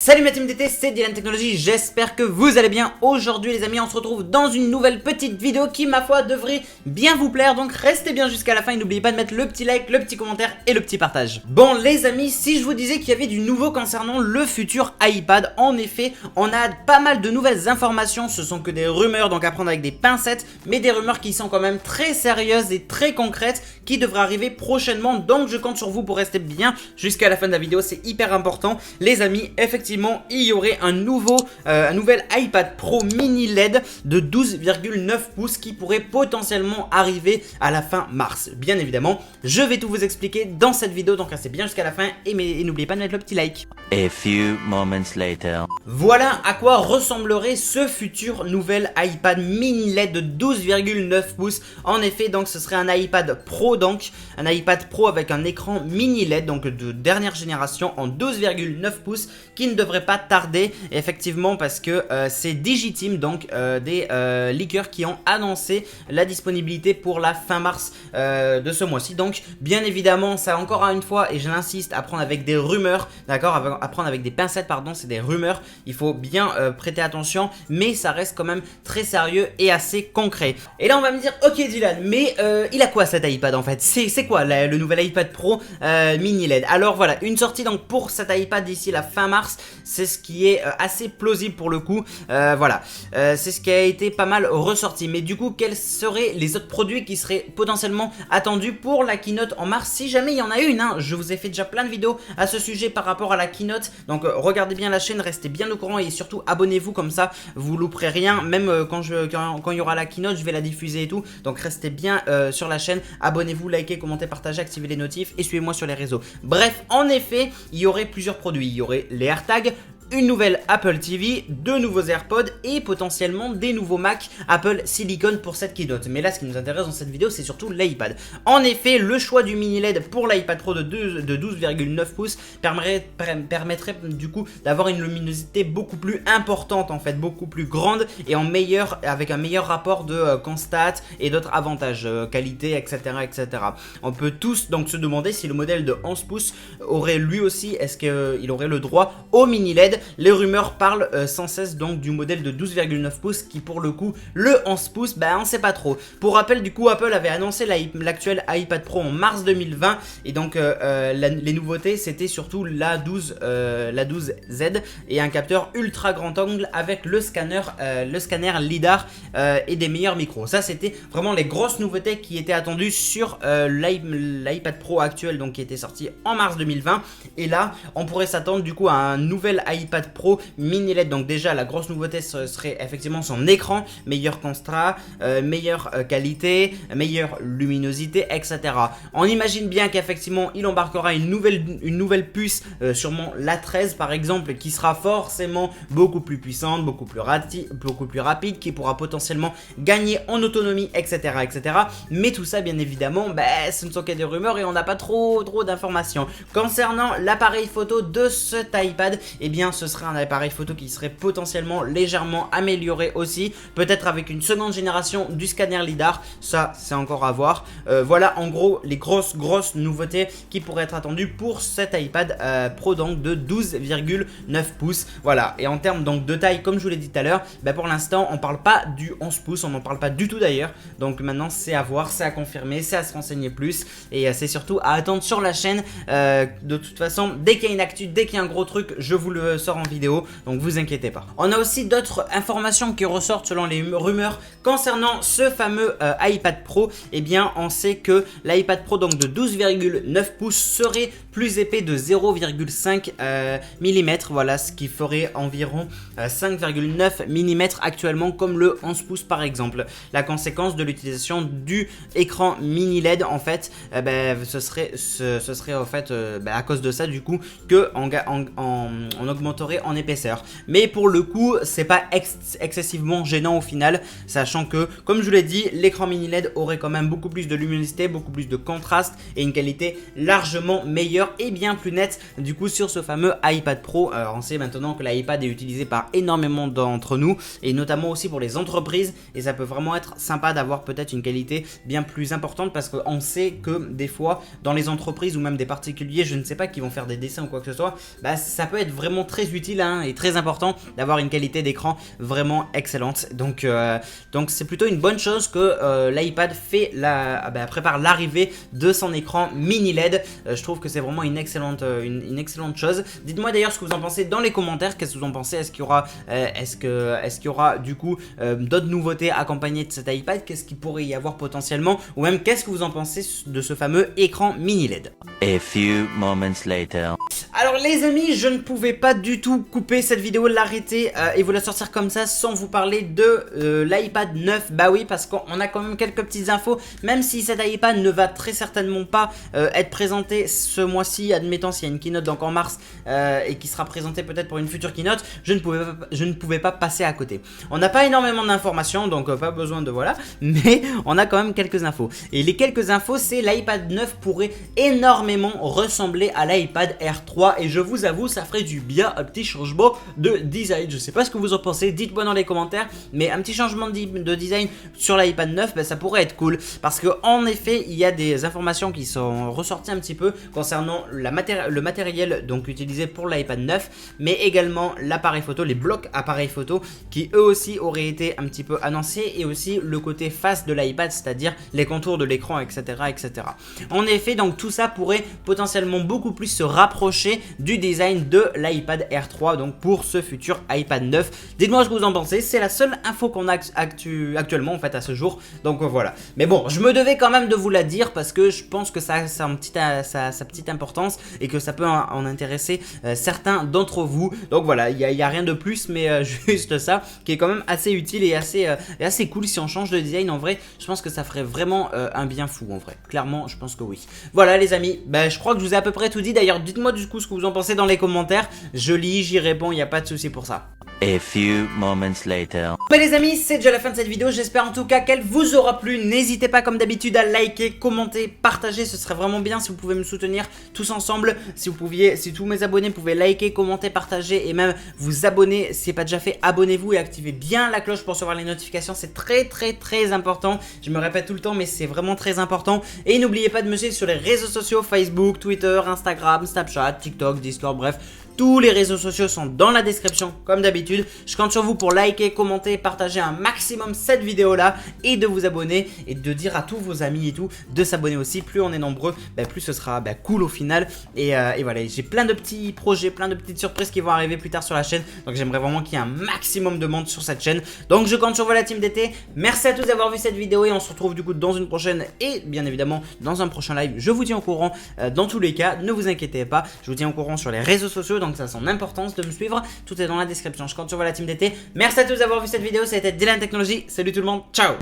Salut ma team DT, c'est Dylan Technologies, j'espère que vous allez bien. Aujourd'hui les amis, on se retrouve dans une nouvelle petite vidéo qui ma foi devrait bien vous plaire. Donc restez bien jusqu'à la fin et n'oubliez pas de mettre le petit like, le petit commentaire et le petit partage. Bon les amis, si je vous disais qu'il y avait du nouveau concernant le futur iPad, en effet on a pas mal de nouvelles informations. Ce sont que des rumeurs, donc à prendre avec des pincettes, mais des rumeurs qui sont quand même très sérieuses et très concrètes, qui devraient arriver prochainement. Donc je compte sur vous pour rester bien jusqu'à la fin de la vidéo, c'est hyper important les amis. Effectivement il y aurait un nouvel iPad Pro mini LED de 12,9 pouces qui pourrait potentiellement arriver à la fin mars. Bien évidemment, je vais tout vous expliquer dans cette vidéo, donc restez bien jusqu'à la fin et n'oubliez pas de mettre le petit like. A few moments later. Voilà à quoi ressemblerait ce futur nouvel iPad mini LED de 12,9 pouces. En effet, donc ce serait un iPad Pro, donc un iPad Pro avec un écran mini LED, donc de dernière génération en 12,9 pouces, qui ne devrait pas tarder, effectivement, parce que c'est Digiteam, donc des leakers qui ont annoncé la disponibilité pour la fin mars de ce mois-ci. Donc bien évidemment, ça encore une fois, et je l'insiste, à prendre avec des rumeurs, d'accord, à prendre avec des pincettes, pardon, c'est des rumeurs, il faut bien prêter attention, mais ça reste quand même très sérieux et assez concret. Et là on va me dire, ok Dylan, mais il a quoi cet iPad en fait? C'est quoi le nouvel iPad Pro mini LED? Alors voilà, une sortie donc pour cet iPad d'ici la fin mars, c'est ce qui est assez plausible pour le coup. Voilà, c'est ce qui a été pas mal ressorti. Mais du coup, quels seraient les autres produits qui seraient potentiellement attendus pour la keynote en mars, si jamais il y en a une, hein. Je vous ai fait déjà plein de vidéos à ce sujet par rapport à la keynote, donc regardez bien la chaîne, restez bien au courant et surtout abonnez-vous, comme ça vous louperez rien. Même quand il y aura la keynote, je vais la diffuser et tout, donc restez bien sur la chaîne, abonnez-vous, likez, commentez, partagez, activez les notifs et suivez-moi sur les réseaux. Bref, en effet, il y aurait plusieurs produits. Il y aurait les AirTags, une nouvelle Apple TV, deux nouveaux AirPods et potentiellement des nouveaux Mac Apple Silicon pour cette keynote. Mais là, ce qui nous intéresse dans cette vidéo, c'est surtout l'iPad. En effet, le choix du mini LED pour l'iPad Pro de 12,9 pouces permettrait du coup d'avoir une luminosité beaucoup plus importante, en fait, beaucoup plus grande et avec un meilleur rapport de constat et d'autres avantages, qualité, etc., etc. On peut tous donc se demander si le modèle de 11 pouces aurait lui aussi, est-ce qu'il aurait le droit au mini LED. Les rumeurs parlent sans cesse donc du modèle de 12,9 pouces qui pour le coup, le 11 pouces, bah on sait pas trop. Pour rappel, du coup Apple avait annoncé l'actuel iPad Pro en mars 2020 et donc les nouveautés c'était surtout la 12Z et un capteur ultra grand angle avec le scanner LiDAR et des meilleurs micros. Ça c'était vraiment les grosses nouveautés qui étaient attendues sur l'iPad Pro actuel, donc qui était sorti en mars 2020. Et là on pourrait s'attendre du coup à un nouvel iPad Pro mini LED. Donc déjà la grosse nouveauté serait effectivement son écran, meilleur contrast, meilleure qualité, meilleure luminosité, etc. On imagine bien qu'effectivement il embarquera une nouvelle puce, sûrement la 13 par exemple, qui sera forcément beaucoup plus puissante, beaucoup plus rapide, qui pourra potentiellement gagner en autonomie, etc., etc. Mais tout ça bien évidemment, ce ne sont que des rumeurs et on n'a pas trop d'informations. Concernant l'appareil photo de cet iPad, eh bien ce serait un appareil photo qui serait potentiellement légèrement amélioré aussi, peut-être avec une seconde génération du scanner LiDAR, ça c'est encore à voir. Voilà en gros les grosses nouveautés qui pourraient être attendues pour cet iPad Pro donc de 12,9 pouces. Voilà, et en termes donc de taille, comme je vous l'ai dit tout à l'heure, pour l'instant on parle pas du 11 pouces, on n'en parle pas du tout d'ailleurs, donc maintenant c'est à voir, c'est à confirmer, c'est à se renseigner plus et c'est surtout à attendre sur la chaîne. De toute façon, dès qu'il y a une actu, dès qu'il y a un gros truc, je vous le sort en vidéo, donc vous inquiétez pas. On a aussi d'autres informations qui ressortent selon les rumeurs concernant ce fameux iPad Pro. Eh bien on sait que l'iPad Pro donc de 12,9 pouces serait plus épais de 0,5 mm, voilà, ce qui ferait environ 5,9 mm actuellement comme le 11 pouces par exemple. La conséquence de l'utilisation du écran mini LED en fait, ce serait en fait à cause de ça du coup que on augmenterait en épaisseur. Mais pour le coup, c'est pas excessivement gênant au final, sachant que, comme je vous l'ai dit, l'écran mini LED aurait quand même beaucoup plus de luminosité, beaucoup plus de contraste et une qualité largement meilleure et bien plus nette du coup sur ce fameux iPad Pro. On sait maintenant que l'iPad est utilisé par énormément d'entre nous et notamment aussi pour les entreprises, et ça peut vraiment être sympa d'avoir peut-être une qualité bien plus importante parce qu'on sait que des fois dans les entreprises ou même des particuliers, je ne sais pas, qui vont faire des dessins ou quoi que ce soit, ça peut être vraiment très très utile hein, et très important d'avoir une qualité d'écran vraiment excellente. Donc c'est plutôt une bonne chose que l'iPad prépare l'arrivée de son écran mini LED. Je trouve que c'est vraiment une excellente chose. Dites-moi d'ailleurs ce que vous en pensez dans les commentaires. Qu'est-ce que vous en pensez? Est-ce qu'il y aura du coup d'autres nouveautés accompagnées de cet iPad? Qu'est-ce qu'il pourrait y avoir potentiellement? Ou même qu'est-ce que vous en pensez de ce fameux écran mini LED? A few moments later. Alors les amis, je ne pouvais pas du tout couper cette vidéo, l'arrêter et vous la sortir comme ça sans vous parler de l'iPad 9. Bah oui, parce qu'on a quand même quelques petites infos, même si cet iPad ne va très certainement pas être présenté ce mois-ci, admettons s'il y a une keynote donc en mars et qui sera présentée peut-être pour une future keynote, je ne pouvais pas passer à côté. On n'a pas énormément d'informations, donc pas besoin de voilà, mais on a quand même quelques infos. Et les quelques infos, c'est l'iPad 9 pourrait énormément ressembler à l'iPad Air 3 et je vous avoue, ça ferait du bien un petit changement de design. Je sais pas ce que vous en pensez, dites-moi dans les commentaires, mais un petit changement de design sur l'iPad 9, ça pourrait être cool parce que en effet, il y a des informations qui sont ressorties un petit peu concernant le matériel donc utilisé pour l'iPad 9, mais également l'appareil photo, les blocs appareil photo qui eux aussi auraient été un petit peu annoncés et aussi le côté face de l'iPad, c'est-à-dire les contours de l'écran, etc., etc. En effet, donc tout ça pourrait potentiellement beaucoup plus se rapprocher du design de l'iPad Air 3 donc pour ce futur iPad 9. Dites-moi ce que vous en pensez, c'est la seule info qu'on a actuellement en fait à ce jour, donc voilà. Mais bon, je me devais quand même de vous la dire parce que je pense que ça a sa petite importance et que ça peut en intéresser certains d'entre vous. Donc voilà, il n'y a rien de plus, mais juste ça qui est quand même assez utile et assez cool. Si on change de design, en vrai, je pense que ça ferait vraiment un bien fou en vrai. Clairement, je pense que oui. Voilà les amis, je crois que je vous ai à peu près tout dit. D'ailleurs, dites-moi du coup ce que vous en pensez dans les commentaires. Je lis, j'y réponds, il n'y a pas de souci pour ça. A few moments later. Les amis, c'est déjà la fin de cette vidéo, j'espère en tout cas qu'elle vous aura plu. N'hésitez pas comme d'habitude à liker, commenter, partager, ce serait vraiment bien si vous pouvez me soutenir tous ensemble. Si tous mes abonnés pouvaient liker, commenter, partager et même vous abonner, si ce n'est pas déjà fait, abonnez-vous et activez bien la cloche pour recevoir les notifications, c'est très important. Je me répète tout le temps mais c'est vraiment très important. Et n'oubliez pas de me suivre sur les réseaux sociaux, Facebook, Twitter, Instagram, Snapchat, TikTok, Discord, bref. Tous les réseaux sociaux sont dans la description comme d'habitude. Je compte sur vous pour liker, commenter, partager un maximum cette vidéo là et de vous abonner et de dire à tous vos amis et tout de s'abonner aussi. Plus on est nombreux, plus ce sera cool au final. Et voilà, j'ai plein de petits projets, plein de petites surprises qui vont arriver plus tard sur la chaîne. Donc j'aimerais vraiment qu'il y ait un maximum de monde sur cette chaîne. Donc je compte sur vous la team d'été. Merci à tous d'avoir vu cette vidéo et on se retrouve du coup dans une prochaine et bien évidemment dans un prochain live. Je vous tiens au courant dans tous les cas, ne vous inquiétez pas. Je vous tiens au courant sur les réseaux sociaux. Donc ça a son importance de me suivre, tout est dans la description. Je compte sur vous la team d'été. Merci à tous d'avoir vu cette vidéo, ça a été Dylan Technologies. Salut tout le monde, ciao.